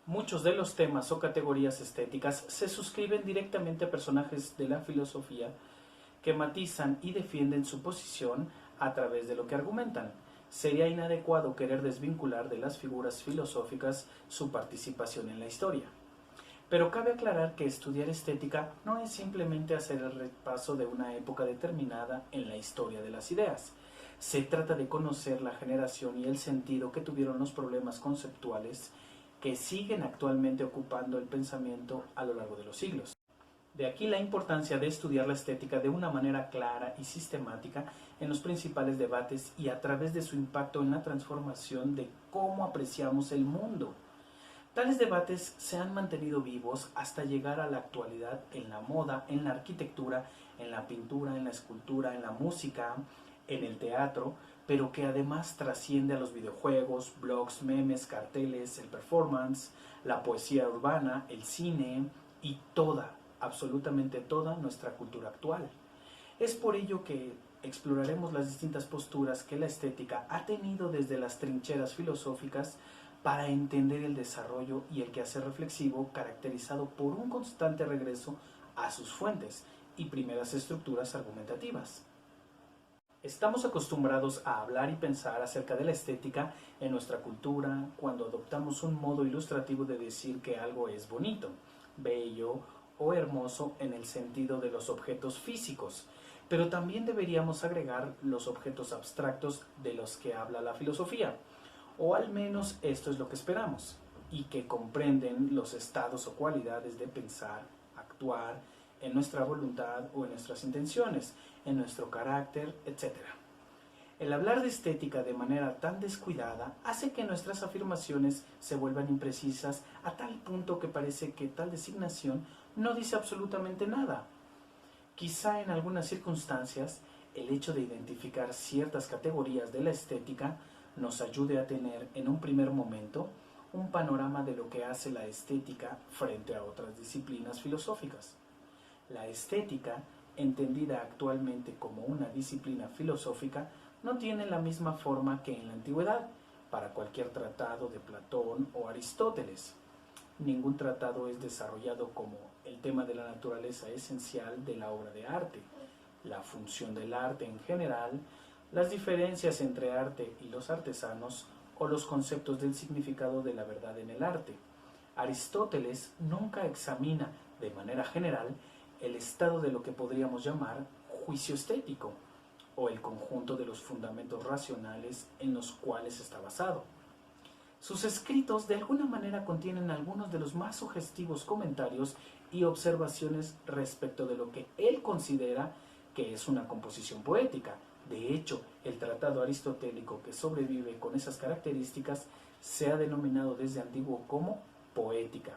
Muchos de los temas o categorías estéticas se suscriben directamente a personajes de la filosofía que matizan y defienden su posición a través de lo que argumentan. Sería inadecuado querer desvincular de las figuras filosóficas su participación en la historia. Pero cabe aclarar que estudiar estética no es simplemente hacer el repaso de una época determinada en la historia de las ideas. Se trata de conocer la generación y el sentido que tuvieron los problemas conceptuales que siguen actualmente ocupando el pensamiento a lo largo de los siglos. De aquí la importancia de estudiar la estética de una manera clara y sistemática en los principales debates y a través de su impacto en la transformación de cómo apreciamos el mundo. Tales debates se han mantenido vivos hasta llegar a la actualidad en la moda, en la arquitectura, en la pintura, en la escultura, en la música, en el teatro, pero que además trasciende a los videojuegos, blogs, memes, carteles, el performance, la poesía urbana, el cine y toda, absolutamente toda nuestra cultura actual. Es por ello que exploraremos las distintas posturas que la estética ha tenido desde las trincheras filosóficas para entender el desarrollo y el quehacer reflexivo caracterizado por un constante regreso a sus fuentes y primeras estructuras argumentativas. Estamos acostumbrados a hablar y pensar acerca de la estética en nuestra cultura cuando adoptamos un modo ilustrativo de decir que algo es bonito, bello o hermoso en el sentido de los objetos físicos, pero también deberíamos agregar los objetos abstractos de los que habla la filosofía, o al menos esto es lo que esperamos, y que comprenden los estados o cualidades de pensar, actuar, en nuestra voluntad o en nuestras intenciones, en nuestro carácter, etc. El hablar de estética de manera tan descuidada hace que nuestras afirmaciones se vuelvan imprecisas a tal punto que parece que tal designación no dice absolutamente nada. Quizá en algunas circunstancias el hecho de identificar ciertas categorías de la estética nos ayude a tener en un primer momento un panorama de lo que hace la estética frente a otras disciplinas filosóficas. La estética, entendida actualmente como una disciplina filosófica, no tiene la misma forma que en la antigüedad, para cualquier tratado de Platón o Aristóteles. Ningún tratado es desarrollado como el tema de la naturaleza esencial de la obra de arte, la función del arte en general, las diferencias entre arte y los artesanos o los conceptos del significado de la verdad en el arte. Aristóteles nunca examina de manera general el estado de lo que podríamos llamar juicio estético, o el conjunto de los fundamentos racionales en los cuales está basado. Sus escritos de alguna manera contienen algunos de los más sugestivos comentarios y observaciones respecto de lo que él considera que es una composición poética. De hecho, el tratado aristotélico que sobrevive con esas características se ha denominado desde antiguo como Poética.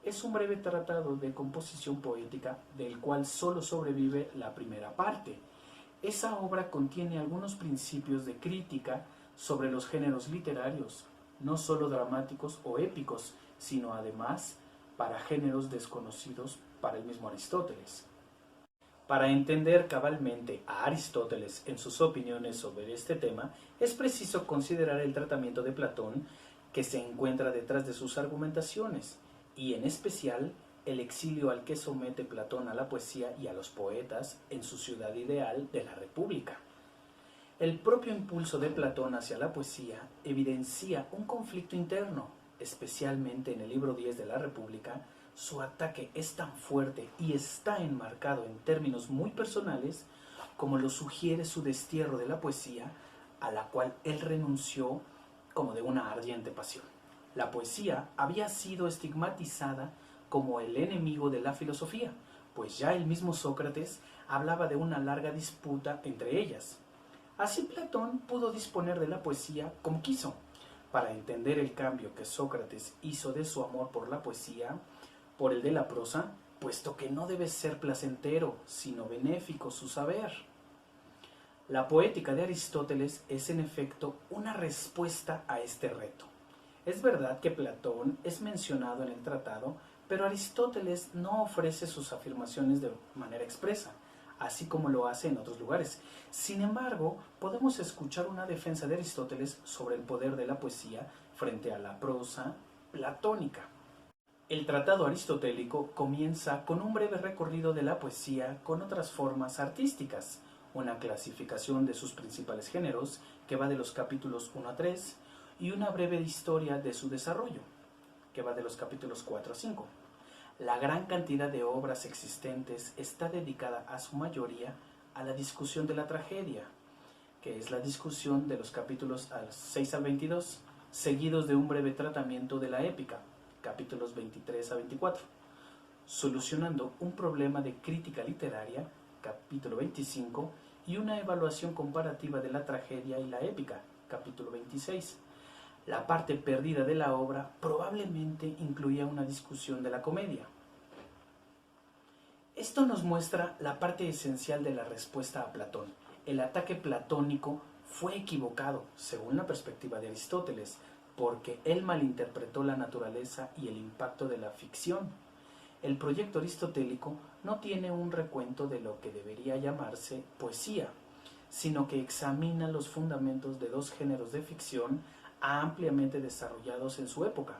Es un breve tratado de composición poética del cual solo sobrevive la primera parte. Esa obra contiene algunos principios de crítica sobre los géneros literarios, no solo dramáticos o épicos, sino además para géneros desconocidos para el mismo Aristóteles. Para entender cabalmente a Aristóteles en sus opiniones sobre este tema, es preciso considerar el tratamiento de Platón que se encuentra detrás de sus argumentaciones, y en especial el exilio al que somete Platón a la poesía y a los poetas en su ciudad ideal de la República. El propio impulso de Platón hacia la poesía evidencia un conflicto interno, especialmente en el libro 10 de la República. Su ataque es tan fuerte y está enmarcado en términos muy personales como lo sugiere su destierro de la poesía, a la cual él renunció como de una ardiente pasión. La poesía había sido estigmatizada como el enemigo de la filosofía, pues ya el mismo Sócrates hablaba de una larga disputa entre ellas. Así Platón pudo disponer de la poesía como quiso. Para entender el cambio que Sócrates hizo de su amor por la poesía por el de la prosa, puesto que no debe ser placentero, sino benéfico su saber. La poética de Aristóteles es en efecto una respuesta a este reto. Es verdad que Platón es mencionado en el tratado, pero Aristóteles no ofrece sus afirmaciones de manera expresa, así como lo hace en otros lugares. Sin embargo, podemos escuchar una defensa de Aristóteles sobre el poder de la poesía frente a la prosa platónica. El tratado aristotélico comienza con un breve recorrido de la poesía con otras formas artísticas, una clasificación de sus principales géneros que va de los capítulos 1 a 3 y una breve historia de su desarrollo, que va de los capítulos 4 a 5. La gran cantidad de obras existentes está dedicada a su mayoría a la discusión de la tragedia, que es la discusión de los capítulos 6 al 22, seguidos de un breve tratamiento de la épica, capítulos 23 a 24, solucionando un problema de crítica literaria, capítulo 25, y una evaluación comparativa de la tragedia y la épica, capítulo 26. La parte perdida de la obra probablemente incluía una discusión de la comedia. Esto nos muestra la parte esencial de la respuesta a Platón. El ataque platónico fue equivocado, según la perspectiva de Aristóteles, porque él malinterpretó la naturaleza y el impacto de la ficción. El proyecto aristotélico no tiene un recuento de lo que debería llamarse poesía, sino que examina los fundamentos de dos géneros de ficción ampliamente desarrollados en su época.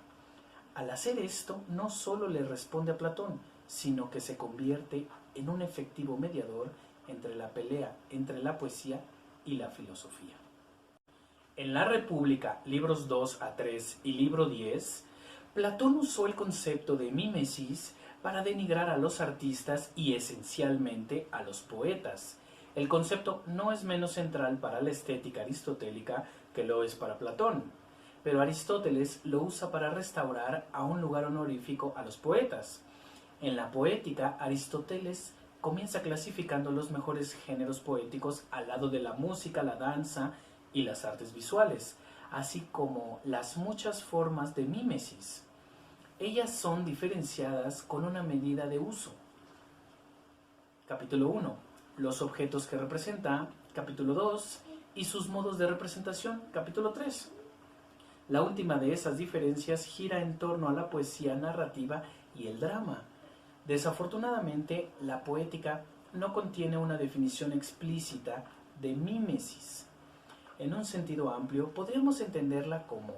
Al hacer esto, no solo le responde a Platón, sino que se convierte en un efectivo mediador entre la pelea entre la poesía y la filosofía. En la República, libros 2 a 3 y libro 10, Platón usó el concepto de mímesis para denigrar a los artistas y esencialmente a los poetas. El concepto no es menos central para la estética aristotélica que lo es para Platón, pero Aristóteles lo usa para restaurar a un lugar honorífico a los poetas. En la poética, Aristóteles comienza clasificando los mejores géneros poéticos al lado de la música, la danza y las artes visuales, así como las muchas formas de mímesis. Ellas son diferenciadas con una medida de uso. Capítulo 1. Los objetos que representa. Capítulo 2. Y sus modos de representación. Capítulo 3. La última de esas diferencias gira en torno a la poesía narrativa y el drama. Desafortunadamente, la poética no contiene una definición explícita de mímesis. En un sentido amplio, podríamos entenderla como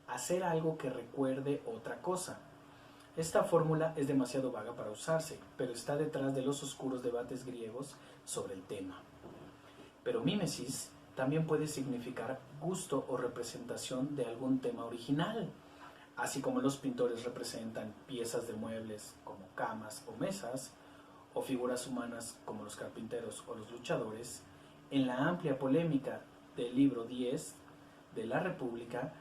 hacer algo que recuerde otra cosa. Esta fórmula es demasiado vaga para usarse, pero está detrás de los oscuros debates griegos sobre el tema. Pero mímesis también puede significar gusto o representación de algún tema original. Así como los pintores representan piezas de muebles como camas o mesas, o figuras humanas como los carpinteros o los luchadores, en la amplia polémica del libro 10 de la República,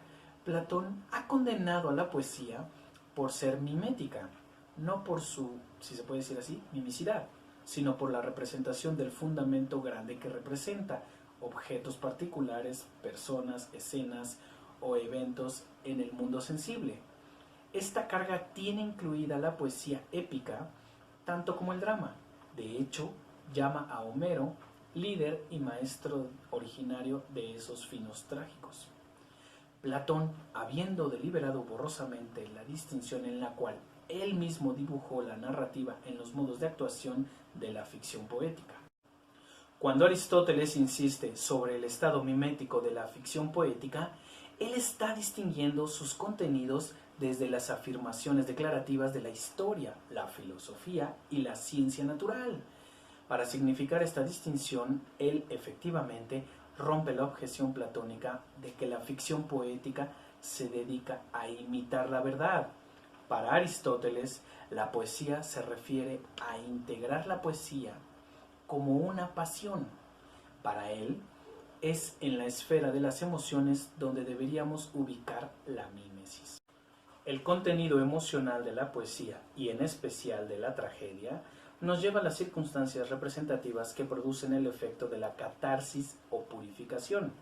Platón ha condenado a la poesía por ser mimética, no por su, si se puede decir así, mimicidad, sino por la representación del fundamento grande que representa objetos particulares, personas, escenas o eventos en el mundo sensible. Esta carga tiene incluida la poesía épica, tanto como el drama. De hecho, llama a Homero líder y maestro originario de esos finos trágicos. Platón, habiendo deliberado borrosamente la distinción en la cual él mismo dibujó la narrativa en los modos de actuación de la ficción poética. Cuando Aristóteles insiste sobre el estado mimético de la ficción poética, él está distinguiendo sus contenidos desde las afirmaciones declarativas de la historia, la filosofía y la ciencia natural. Para significar esta distinción, él efectivamente rompe la objeción platónica de que la ficción poética se dedica a imitar la verdad. Para Aristóteles, la poesía se refiere a integrar la poesía como una pasión. Para él, es en la esfera de las emociones donde deberíamos ubicar la mímesis. El contenido emocional de la poesía, y en especial de la tragedia, nos lleva a las circunstancias representativas que producen el efecto de la catarsis o purificación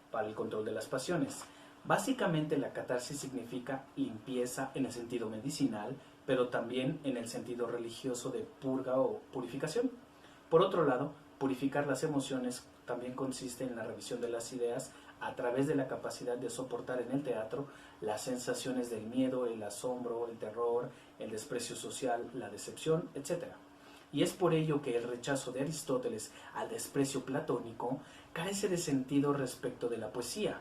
para el control de las pasiones. Básicamente, la catarsis significa limpieza en el sentido medicinal, pero también en el sentido religioso de purga o purificación. Por otro lado, purificar las emociones también consiste en la revisión de las ideas a través de la capacidad de soportar en el teatro las sensaciones del miedo, el asombro, el terror, el desprecio social, la decepción, etc. Y es por ello que el rechazo de Aristóteles al desprecio platónico carece de sentido respecto de la poesía.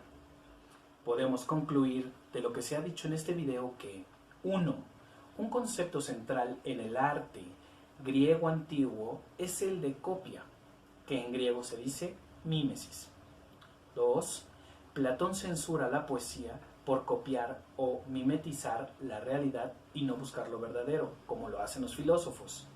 Podemos concluir de lo que se ha dicho en este video que 1. Un concepto central en el arte griego antiguo es el de copia, que en griego se dice mímesis. 2. Platón censura la poesía por copiar o mimetizar la realidad y no buscar lo verdadero, como lo hacen los filósofos.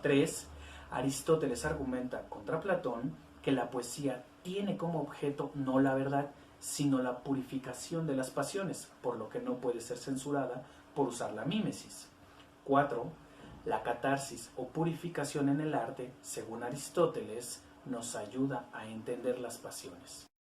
3. Aristóteles argumenta contra Platón que la poesía tiene como objeto no la verdad, sino la purificación de las pasiones, por lo que no puede ser censurada por usar la mímesis. 4. La catarsis o purificación en el arte, según Aristóteles, nos ayuda a entender las pasiones.